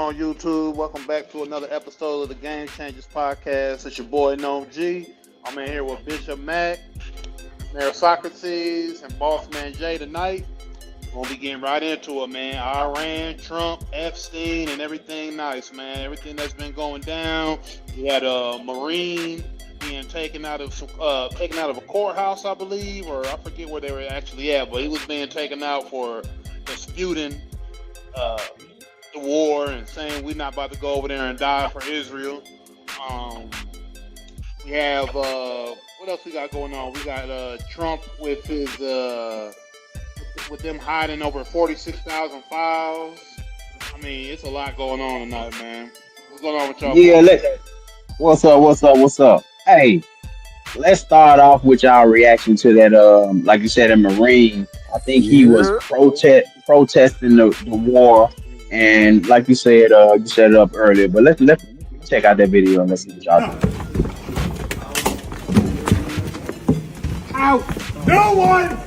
on YouTube? Welcome back to another episode of the Game Changers Podcast. It's your boy Gnome G. I'm in here with Bishop Mac, Mayor Socrates, and Boss Man Jay tonight. We'll be getting right into it, man. Iran, Trump, Epstein, and everything nice, man. Everything that's been going down. We had a Marine being taken out of a courthouse, I believe, or I forget where they were actually at, but he was being taken out for disputing the war and saying we're not about to go over there and die for Israel. We have what else we got going on? We got Trump with his with them hiding over 46,000 files. I mean, it's a lot going on tonight, man. What's going on with y'all? Yeah, what's up? Hey, let's start off with y'all reaction to that. Like you said, a Marine. I think he was protesting the war, and like you said it up earlier. But let's check out that video and let's see what y'all do. Out! No one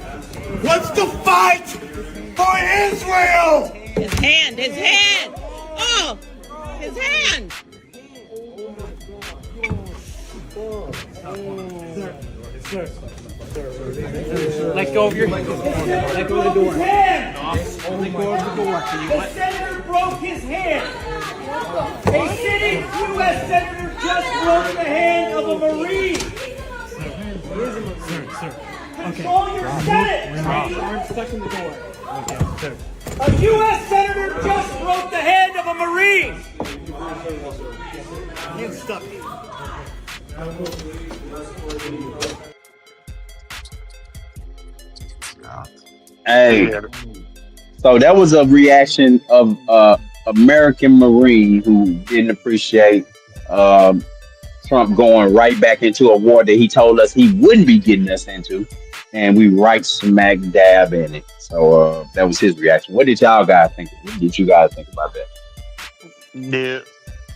wants to fight for Israel! His hand! Oh! His hand! Sir. Let go of your hand. Let go of the door. Only go of the door. The senator broke his hand. A sitting U.S. senator just broke the hand of a Marine. Sir. Control your Senate. Arm stuck in the door. Okay, sir. A U.S. senator just broke the hand of a Marine. Hand stuck. Hey, so that was a reaction of American Marine who didn't appreciate Trump going right back into a war that he told us he wouldn't be getting us into, and we right smack dab in it. So that was his reaction. What did y'all guys think? What did you guys think about that? Yeah,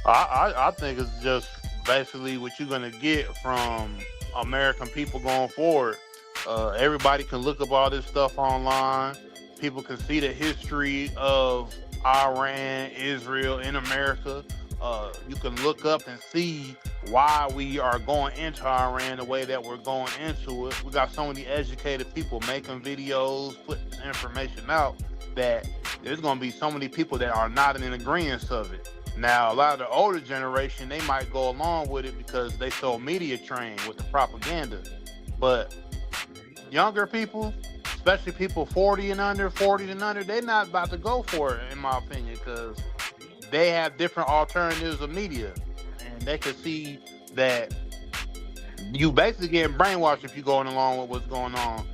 I think it's just basically what you're gonna get from American people going forward. Everybody can look up all this stuff online. People can see the history of Iran, Israel, in America. You can look up and see why we are going into Iran the way that we're going into it. We got so many educated people making videos, putting this information out, that there's going to be so many people that are not in agreement of it. Now, a lot of the older generation, they might go along with it because they so media trained with the propaganda. But younger people, especially people 40 and under, they're not about to go for it, in my opinion, because they have different alternatives of media, and they can see that you basically getting brainwashed if you're going along with what's going on,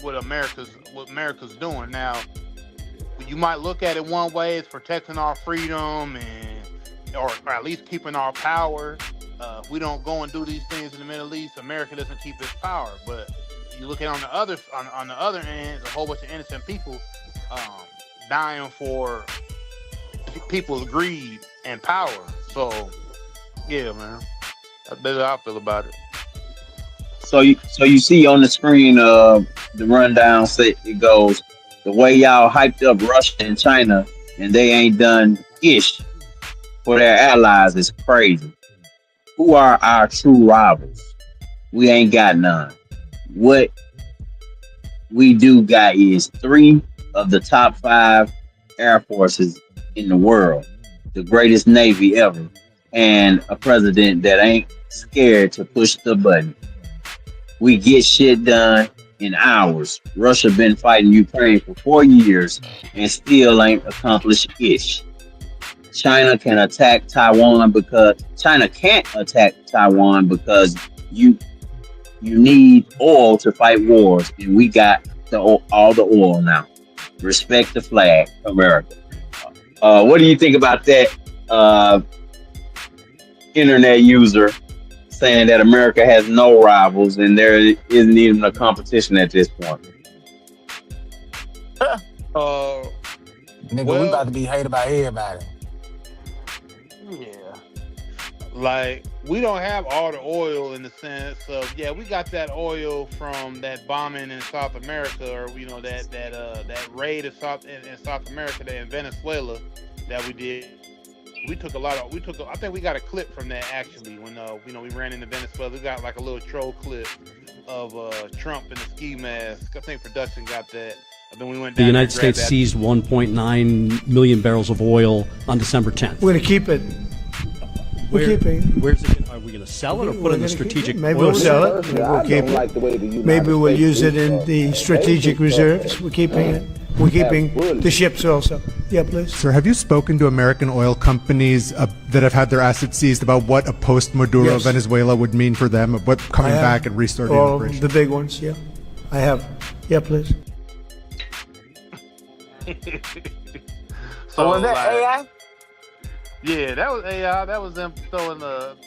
what America's doing. Now, you might look at it one way, it's protecting our freedom or at least keeping our power. If we don't go and do these things in the Middle East, America doesn't keep its power. But you look at on the other end, a whole bunch of innocent people dying for people's greed and power. So, yeah, man, that's how I feel about it. So you see on the screen the rundown. It goes, the way y'all hyped up Russia and China and they ain't done ish for their allies is crazy. Who are our true rivals? We ain't got none. What we do got is 3 of the top 5 air forces in the world, the greatest navy ever, and a president that ain't scared to push the button. We get shit done in hours. Russia been fighting Ukraine for 4 years and still ain't accomplished ish. China can't attack Taiwan because you need oil to fight wars, and we got all the oil now. Respect the flag, America. What do you think about that internet user saying that America has no rivals and there isn't even a competition at this point? Nigga, we about to be hated by everybody. Yeah. Like, we don't have all the oil in the sense of, yeah, we got that oil from that bombing in South America, or that raid in South America, in Venezuela, that we did we took a lot of we took. I think we got a clip from that actually when we ran into Venezuela. We got like a little troll clip of Trump in a ski mask. I think production got that. And then we went The down United States seized 1.9 million barrels of oil on December 10th. We're going to keep it. We're keeping it. Where's it? Are we going to sell it or put it in the strategic? Maybe we'll sell it. Maybe we'll keep it. Maybe we'll use it in the strategic reserves. We're keeping it. We're keeping the ships also. Yeah, please. Sir, have you spoken to American oil companies that have had their assets seized about what a post-Maduro Yes. Venezuela would mean for them, what coming back and restarting All operations? the big ones, yeah. I have. Yeah, please. So was that like, AI? Yeah, that was AI. That was them throwing the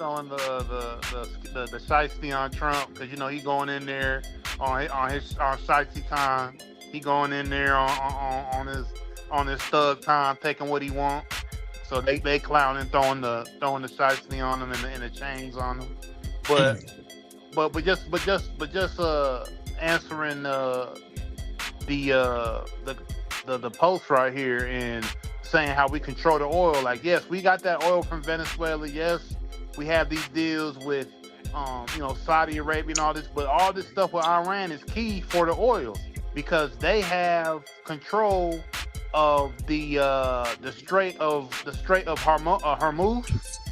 shiesty on Trump because he going in there on shiesty time. He going in there on his thug time, taking what he want. So they clowning, throwing the shiesty on him and the chains on him. But just answering the post right here and saying how we control the oil. Like, yes, we got that oil from Venezuela. Yes, we have these deals with Saudi Arabia and all this, but all this stuff with Iran is key for the oil because they have control of the Strait of Hormuz.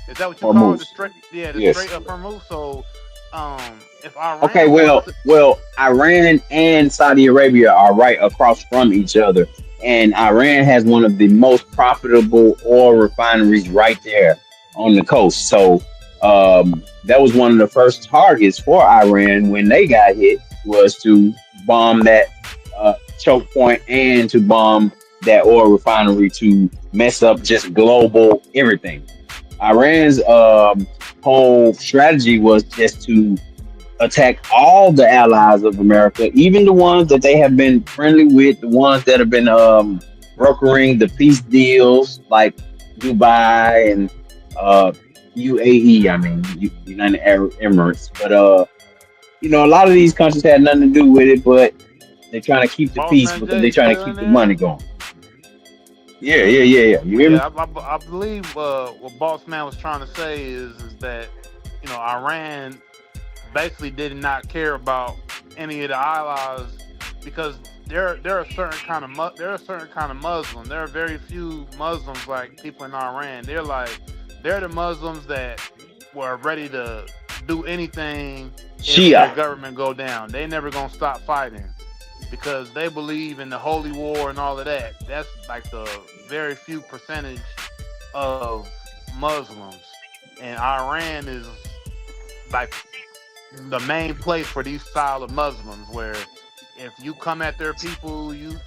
Is that what you call it? The Strait? Yeah, the Yes. Strait of Hormuz. So if Iran Okay, well, Iran and Saudi Arabia are right across from each other, and Iran has one of the most profitable oil refineries right there on the coast. So that was one of the first targets for Iran when they got hit was to bomb that choke point and to bomb that oil refinery to mess up just global everything. Iran's whole strategy was just to attack all the allies of America, even the ones that they have been friendly with, the ones that have been brokering the peace deals like Dubai and UAE, United Arab Emirates. But a lot of these countries had nothing to do with it, but they're trying to keep the peace because they're trying to keep the money going. Yeah. You hear me? I believe what Boss Man was trying to say is that Iran basically did not care about any of the allies because they're a certain kind of Muslim. There are very few Muslims like people in Iran. They're the Muslims that were ready to do anything if their government go down. They never gonna stop fighting because they believe in the holy war and all of that. That's like the very few percentage of Muslims, and Iran is like the main place for these style of Muslims, where if you come at their people, you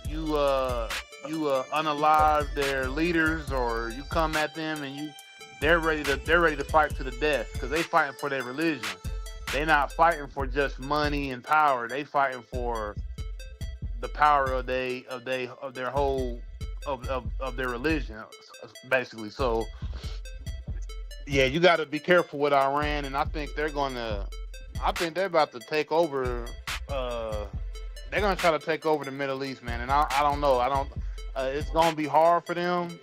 unalive their leaders, or you come at them and they're ready to fight to the death because they fighting for their religion. They're not fighting for just money and power. They fighting for the power of their religion, basically. So yeah, you got to be careful with Iran, and I think they're about to take over. They're gonna try to take over the Middle East, man. And I don't know. It's gonna be hard for them,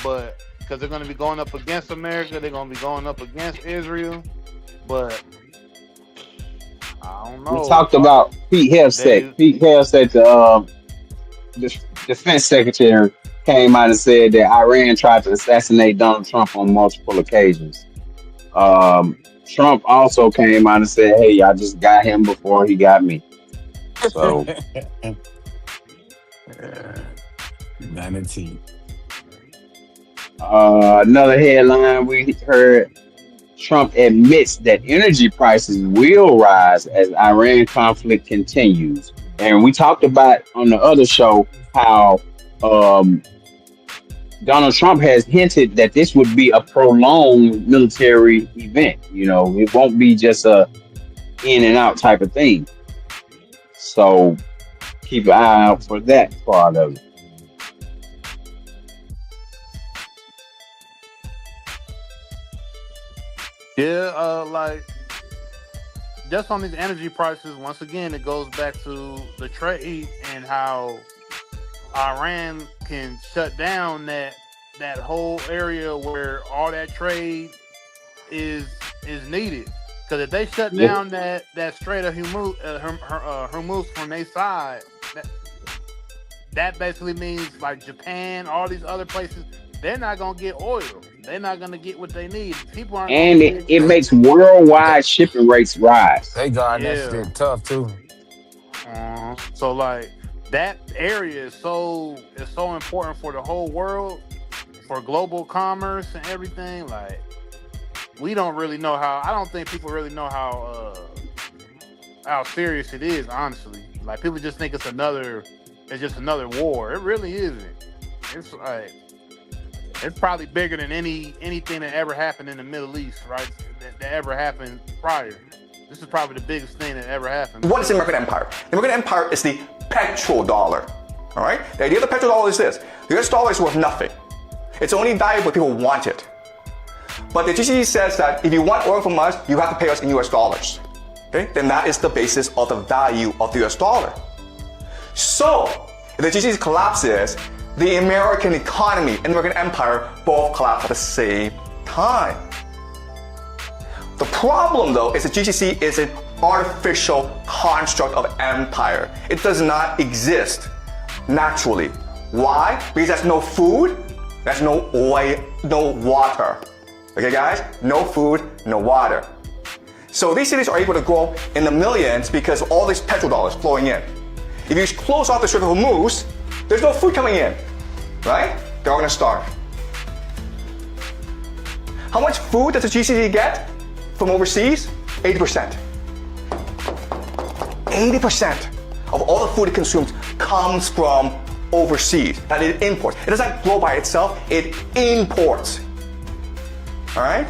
but because they're gonna be going up against America, they're gonna be going up against Israel. But I don't know. We talked about Pete Hegseth. Pete Hegseth, the defense secretary, came out and said that Iran tried to assassinate Donald Trump on multiple occasions. Trump also came out and said, "Hey, I just got him before he got me." So, vanity. Another headline we heard: Trump admits that energy prices will rise as Iran conflict continues. And we talked about on the other show how Donald Trump has hinted that this would be a prolonged military event. It won't be just a in and out type of thing. So keep an eye out for that part of it. Yeah, like just on these energy prices, once again, it goes back to the trade and how Iran can shut down that that whole area where all that trade is needed. Because if they shut down that Strait of Hormuz from their side, that basically means like Japan, all these other places, they're not gonna get oil. They're not gonna get what they need. People aren't. And it makes worldwide shipping rates rise. They got that shit tough too. So like that area is so important for the whole world, for global commerce and everything. Like we don't really know how. I don't think people really know how serious it is. Honestly, like people just think it's just another war. It really isn't. It's like it's probably bigger than anything that ever happened in the Middle East, right? That ever happened prior. This is probably the biggest thing that ever happened. What is the American Empire? The American Empire is the petrodollar. All right? The idea of the petrodollar is this. The US dollar is worth nothing. It's only valuable if people want it. But the GCC says that if you want oil from us, you have to pay us in US dollars. Okay? Then that is the basis of the value of the US dollar. So, if the GCC collapses, the American economy and the American empire both collapse at the same time. The problem though is the GCC is an artificial construct of empire. It does not exist naturally. Why? Because there's no food, there's no oil, no water. Okay guys? No food, no water. So these cities are able to grow in the millions because of all these petrodollars flowing in. If you close off the Strait of Hormuz, there's no food coming in, right? They're all gonna starve. How much food does the GCC get from overseas? 80%. 80% of all the food it consumes comes from overseas, that it imports. It doesn't grow by itself, it imports. All right?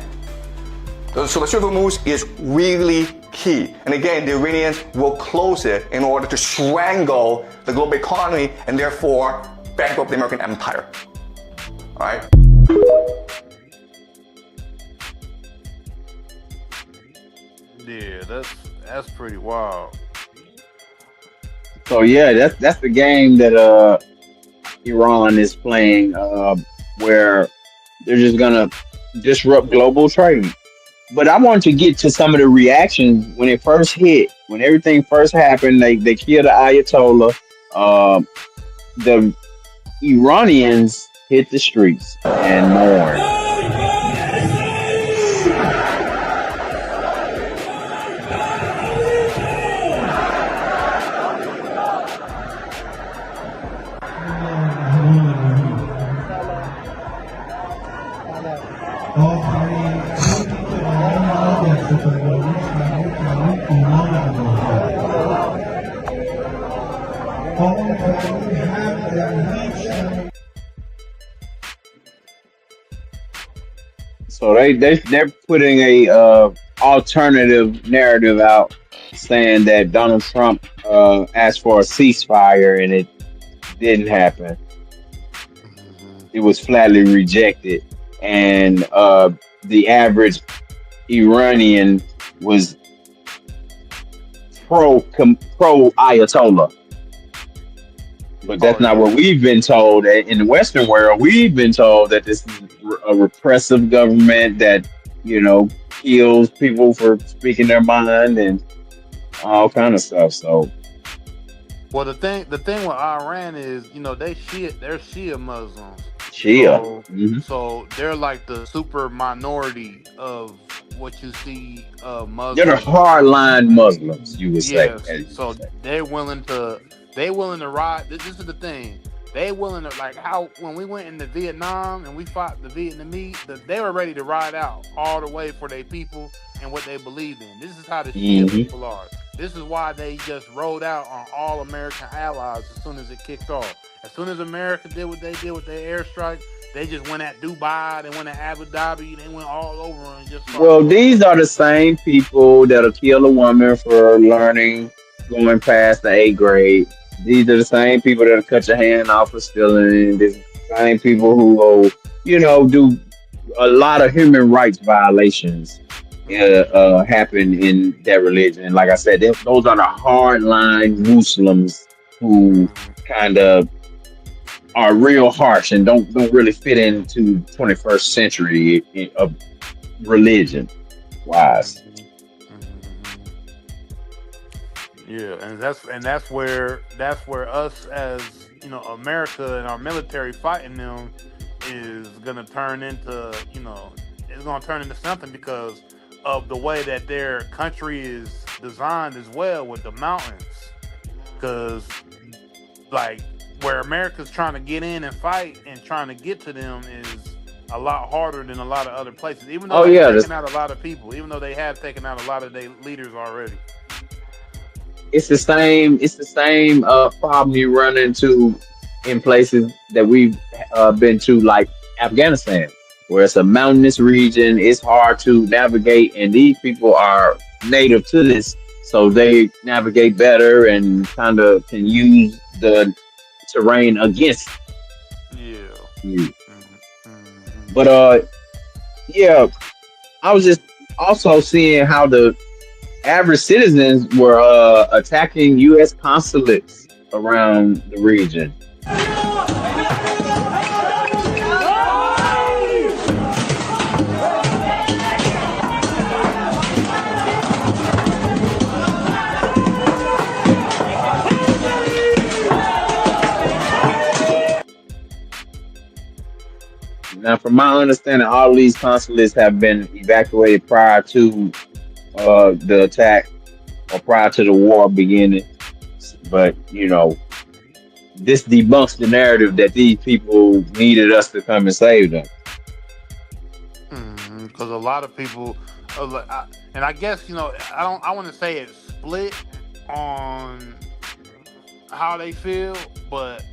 So the Strait of Hormuz is really key. And again, the Iranians will close it in order to strangle the global economy and therefore bankrupt the American empire. All right? Yeah, that's pretty wild. So yeah, that's the game that Iran is playing, where they're just gonna disrupt global trade. But I wanted to get to some of the reactions when it first hit, when everything first happened. They killed the Ayatollah. The Iranians hit the streets and mourned. So they're putting a alternative narrative out, saying that Donald Trump asked for a ceasefire and it didn't happen. It was flatly rejected, and the average Iranian was pro Ayatollah. But that's not what we've been told. In the Western world, we've been told that this is a repressive government that, kills people for speaking their mind and all kind of stuff. So, well, the thing with Iran is, they're Shia Muslims. Shia. So they're like the super minority of what you see Muslims. They're the hardline Muslims, you would say. So they're willing to ride. This is the thing. They willing to, like how when we went into Vietnam and we fought the Vietnamese, they were ready to ride out all the way for their people and what they believe in. This is how the Shia people are. This is why they just rolled out on all American allies as soon as it kicked off. As soon as America did what they did with their airstrike, they just went at Dubai, they went at Abu Dhabi, they went all over and just. Well, these are the same people that'll kill a woman for going past the 8th grade. These are the same people that'll cut your hand off for stealing. These are the same people who will, do a lot of human rights violations happen in that religion. Like I said, those are the hardline Muslims who kind of are real harsh and don't really fit into 21st century of religion wise. Yeah, and that's where us as America and our military fighting them is gonna turn into it's gonna turn into something because of the way that their country is designed as well with the mountains. Because like where America's trying to get in and fight and trying to get to them is a lot harder than a lot of other places. Even though Oh they've yeah, taken out a lot of people, even though they have taken out a lot of their leaders already. it's the same. It's the same problem you run into in places that we've been to, like Afghanistan, where it's a mountainous region. It's hard to navigate, and these people are native to this, so they navigate better and kind of can use the terrain against Yeah. you. Mm-hmm. But yeah, I was just also seeing how the average citizens were attacking U.S. consulates around the region. Now, from my understanding, all these consulates have been evacuated prior to the attack or prior to the war beginning. But this debunks the narrative that these people needed us to come and save them. Because a lot of people, and I guess I want to say it's split on how they feel, but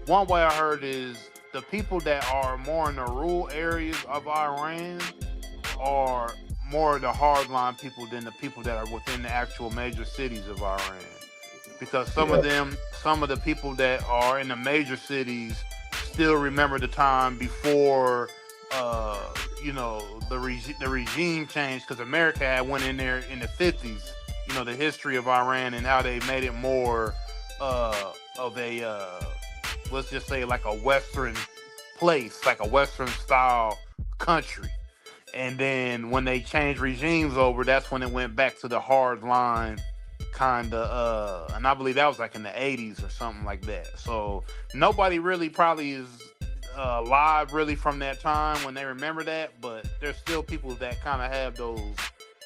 one way I heard is the people that are more in the rural areas of Iran are more of the hardline people than the people that are within the actual major cities of Iran. Because some of the people that are in the major cities still remember the time before, the regime changed. Because America had went in there in the 50s. The history of Iran and how they made it more of a let's just say like a Western place, like a Western style country. And then when they changed regimes over, that's when it went back to the hard line kind of, and I believe that was like in the 80s or something like that. So nobody really probably is alive really from that time when they remember that, but there's still people that kind of have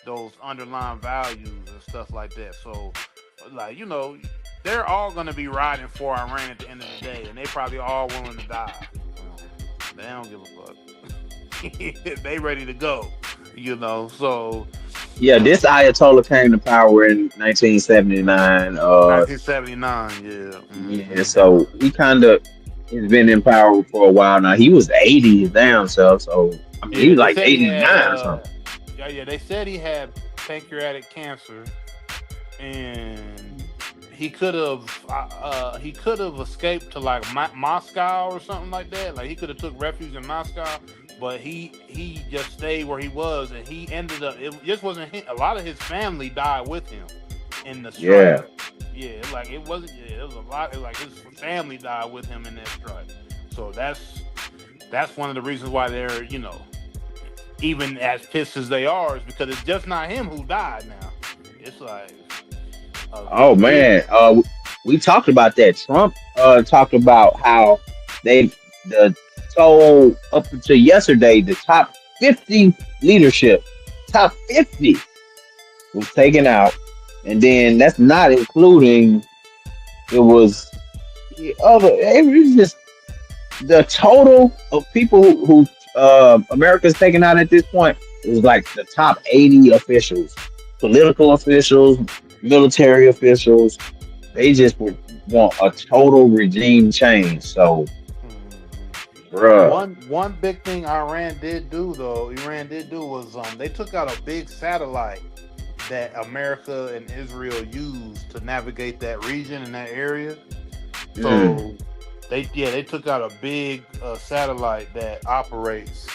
those underlying values and stuff like that. So like, they're all going to be riding for Iran at the end of the day, and they probably all willing to die. They don't give a fuck. They ready to go, so. Yeah, this Ayatollah came to power in 1979. 1979, yeah. Mm-hmm. Yeah, so he kind of has been in power for a while now. He was 80 his damn self, so he was like 89 or something. Yeah, they said he had pancreatic cancer, and he could have escaped to like Moscow or something like that. Like he could have took refuge in Moscow, but he just stayed where he was, and he ended up. It just wasn't him. A lot of his family died with him in the strike. Yeah, like it wasn't. Yeah, it was a lot. Like his family died with him in that strike. So that's one of the reasons why they're even as pissed as they are, is because it's just not him who died now. It's like. Oh man, we talked about that. Trump talked about how the toll up until yesterday, the top 50 leadership, top 50 was taken out, and then that's not including it was the other. It was just the total of people who America's taken out at this point. It was like the top 80 officials, political officials, military officials. They just would want a total regime change. So, bruh. One big thing Iran did do was they took out a big satellite that America and Israel used to navigate that region and that area. So they took out a big satellite that operates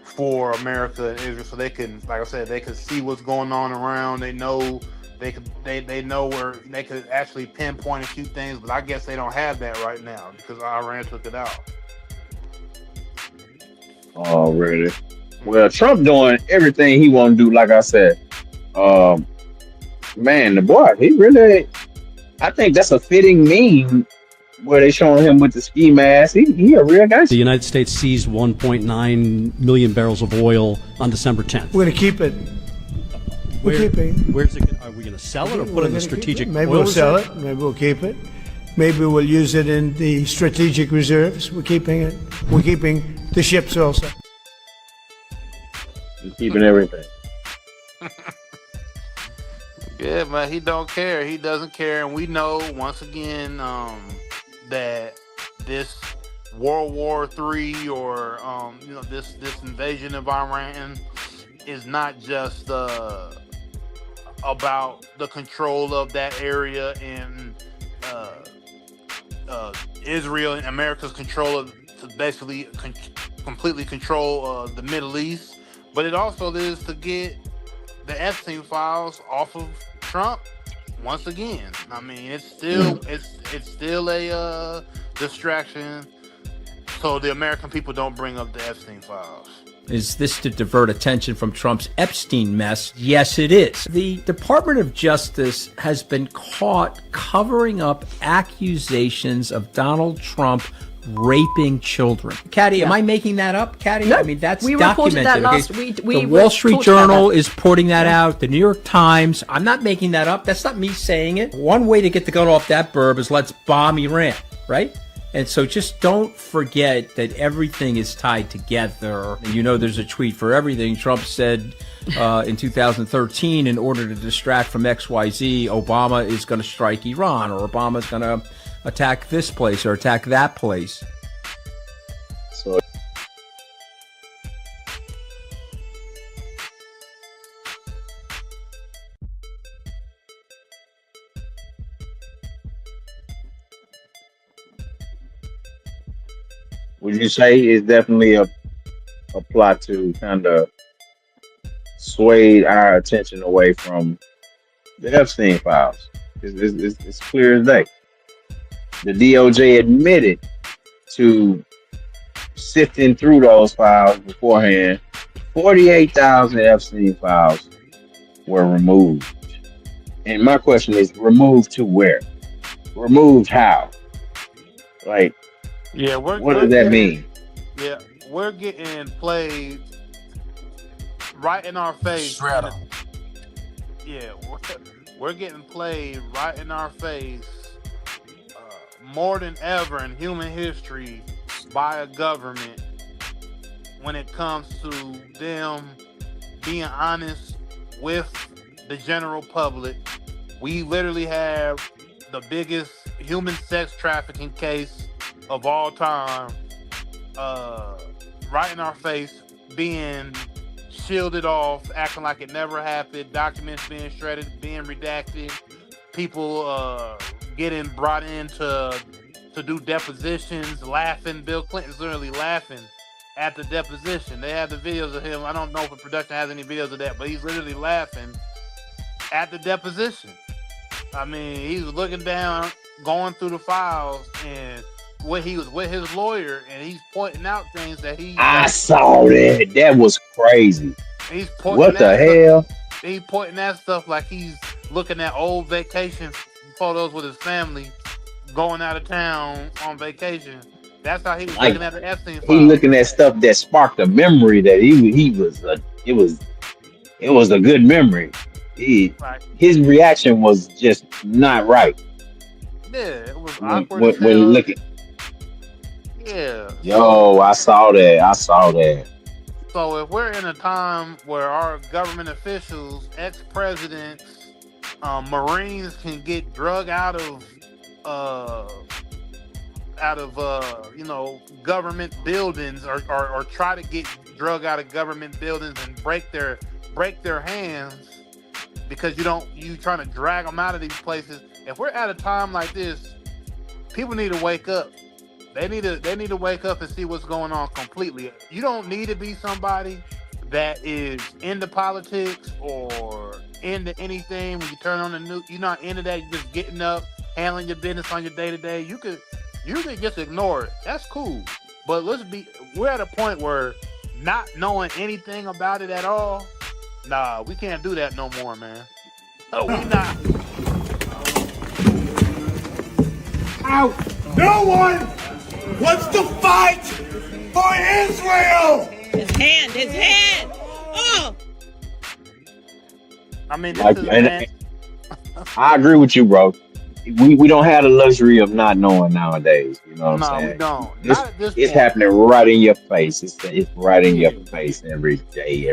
for America and Israel, so they can, like I said, they can see what's going on around. They know they know where they could actually pinpoint a few things, but I guess they don't have that right now because Iran took it out. Oh, really? Well, Trump doing everything he want to do. Like I said, man, the boy, he really. I think that's a fitting meme where they showing him with the ski mask. He a real gangster. The United States seized 1.9 million barrels of oil on December 10th. We're going to keep it. We're keeping it. Where's it? Are we going to sell it or put it in the strategic? Maybe we'll sell it. Maybe we'll keep it. Maybe we'll use it in the strategic reserves. We're keeping it. We're keeping the ships also. We're keeping everything. Yeah, man, he don't care. He doesn't care, and we know once again that this World War III or this invasion of Iran is not just about the control of that area and Israel and America's control of to basically completely control the Middle East, but it also is to get the Epstein files off of Trump once again. I mean, it's still a distraction so the American people don't bring up the Epstein files. Is this to divert attention from Trump's Epstein mess? Yes, it is. The Department of Justice has been caught covering up accusations of Donald Trump raping children. Caddy, am I making that up, Caddy? No, I mean, that's we documented. reported that last okay? week. The Wall Street Journal is putting that out. The New York Times. I'm not making that up. That's not me saying it. One way to get the gun off that burb is let's bomb Iran, right? And so just don't forget that everything is tied together. And you know there's a tweet for everything. Trump said in 2013, in order to distract from XYZ, Obama is going to strike Iran, or Obama is going to attack this place or attack that place. So would you say it's definitely a plot to kind of sway our attention away from the Epstein files? It's clear as day. The DOJ admitted to sifting through those files beforehand. 48,000 Epstein files were removed. And my question is, removed to where? Removed how? Like, yeah, what does that mean? Yeah, we're getting played right in our face. Yeah, we're getting played right in our face more than ever in human history by a government when it comes to them being honest with the general public. We literally have the biggest human sex trafficking case of all time right in our face, being shielded off, acting like it never happened, documents being shredded, being redacted, people getting brought in to do depositions, laughing. Bill Clinton's literally laughing at the deposition. They have the videos of him. I don't know if the production has any videos of that, but he's literally laughing at the deposition. I mean, he was looking down, going through the files, and he was with his lawyer, and he's pointing out things that I saw that. That was crazy. He's pointing what the hell? He's pointing at stuff like he's looking at old vacation photos with his family going out of town on vacation. That's how he was looking at the Epstein file. He looking at stuff that sparked a memory that it was a good memory. His reaction was just not right. Yeah, it was awkward. When looking. Yeah. Yo, I saw that. So if we're in a time where our government officials, ex-presidents, Marines can get drug out of government buildings or try to get drug out of government buildings and break their hands because you trying to drag them out of these places. If we're at a time like this, people need to wake up. They need to wake up and see what's going on completely. You don't need to be somebody that is into politics or into anything, when you turn on the news, you're not into that. You're just getting up, handling your business on your day to day. You could just ignore it. That's cool. But we're at a point where not knowing anything about it at all, nah, we can't do that no more, man. No, we not. Out. No one wants to fight for Israel. His hand. Oh. I mean, I agree with you, bro. We don't have the luxury of not knowing nowadays. You know what I'm saying? We don't. It's happening right in your face. It's right in your face every day.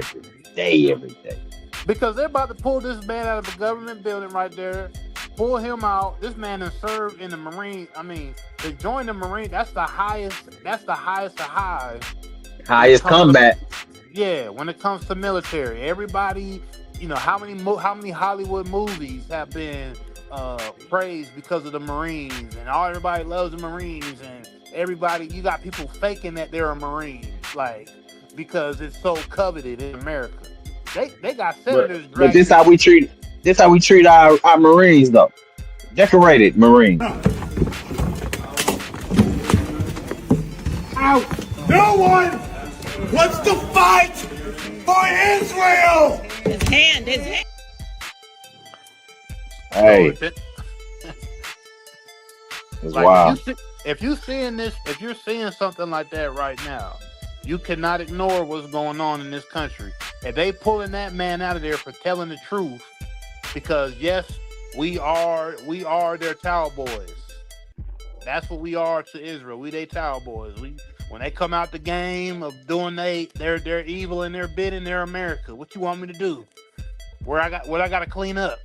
Because they're about to pull this man out of the government building right there, pull him out. This man has served in the Marine. I mean, to join the Marine, that's the highest of highs. Highest combat. Yeah, when it comes to military, everybody, how many Hollywood movies have been praised because of the Marines, and everybody loves the Marines, and you got people faking that they're a Marine, like, because it's so coveted in America. They got senators. But this how we treat our Marines, though. Decorated Marines. Out. No one wants to fight for Israel. His hand. Hey. It's wild. If you're seeing something like that right now, you cannot ignore what's going on in this country. And they pulling that man out of there for telling the truth, because yes, we are their towel boys. That's what we are to Israel. We they towel boys. When they come out the game of doing they're evil and they're bidding, they're America. What you want me to do? What I got to clean up?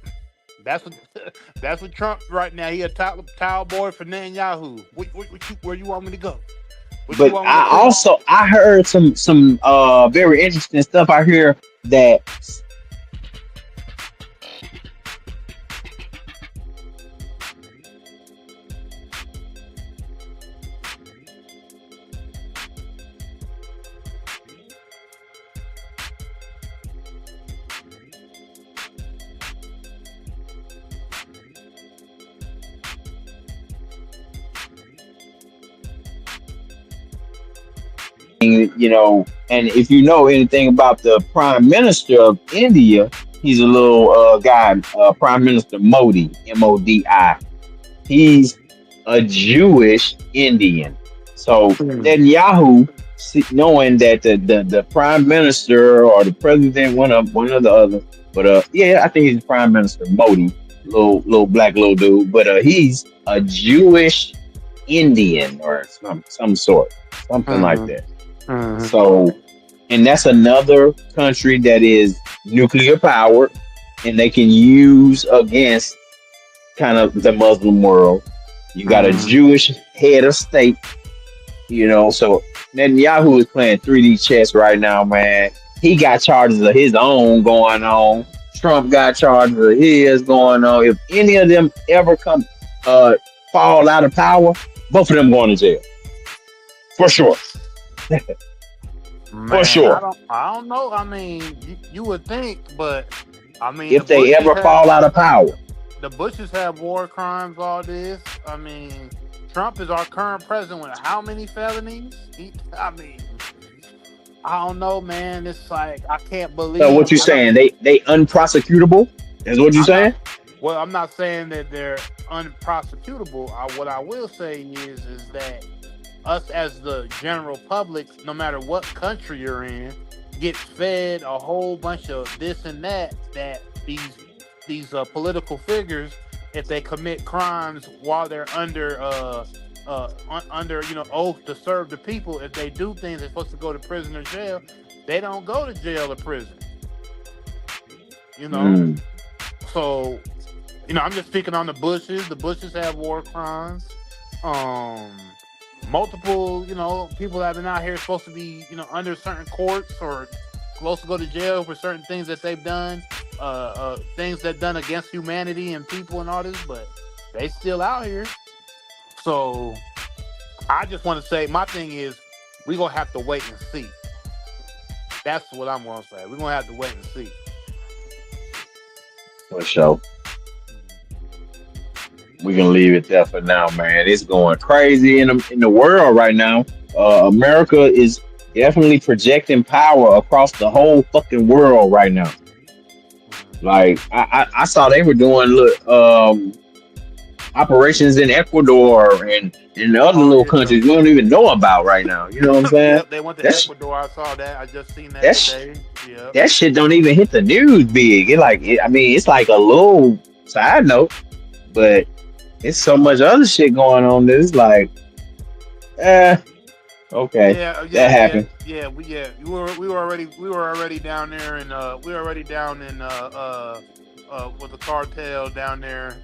That's what Trump right now. He a towel boy for Netanyahu. Where you want me to go? But I heard some very interesting stuff out here that and if you know anything about the Prime Minister of India, he's a little guy, Prime Minister Modi, Modi. He's a Jewish Indian. So Netanyahu, knowing that the Prime Minister or the President, one of the other, but I think he's the Prime Minister Modi, little black little dude, but he's a Jewish Indian or some sort, something like that. So, and that's another country that is nuclear powered, and they can use against kind of the Muslim world. You got a Jewish head of state, so Netanyahu is playing 3D chess right now, man. He got charges of his own going on. Trump got charges of his going on. If any of them ever fall out of power, both of them going to jail. For sure. Man, for sure. I don't know. I mean, you would think, but I mean, if they ever fall out of power, the Bushes have war crimes. All this. I mean, Trump is our current president with how many felonies? I don't know, man. It's like I can't believe. So what you saying? They unprosecutable? Is what you saying? Well, I'm not saying that they're unprosecutable. What I will say is that us as the general public, no matter what country you're in, gets fed a whole bunch of this and that these political figures, if they commit crimes while they're under oath to serve the people, if they do things they're supposed to go to prison or jail, they don't go to jail or prison. So I'm just speaking on the Bushes. The Bushes have war crimes. Multiple, people that have been out here supposed to be, under certain courts or supposed to go to jail for certain things that they've done, things that done against humanity and people and all this, but they still out here. So I just want to say, my thing is, we're going to have to wait and see. That's what I'm going to say. We're going to have to wait and see. For sure. We can leave it there for now, man. It's going crazy in the world right now. America is definitely projecting power across the whole fucking world right now. Like I saw they were doing operations in Ecuador and in other little countries we don't even know about right now. You know what I'm saying? Yep, they went to Ecuador. I saw that. I just seen that today. Yeah. That shit don't even hit the news big. I mean, it's like a little side note, but it's so much other shit going on. This like, okay, that happened. Yeah. We were already down there, and we were already down in with the cartel down there.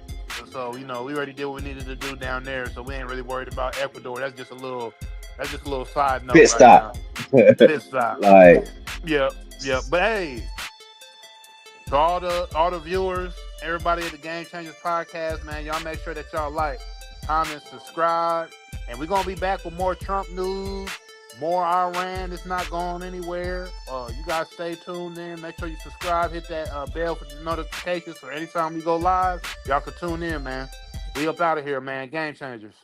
So we already did what we needed to do down there. So we ain't really worried about Ecuador. That's just a little side note. Pit stop. Pit stop. Like, yeah. But hey, to all the viewers, everybody at the Game Changers podcast, man, y'all make sure that y'all like, comment, subscribe, and we're gonna be back with more Trump news, more Iran. It's not going anywhere. You guys stay tuned in. Make sure you subscribe, hit that bell for the notifications. So anytime we go live, y'all can tune in, man. We up out of here, man. Game Changers.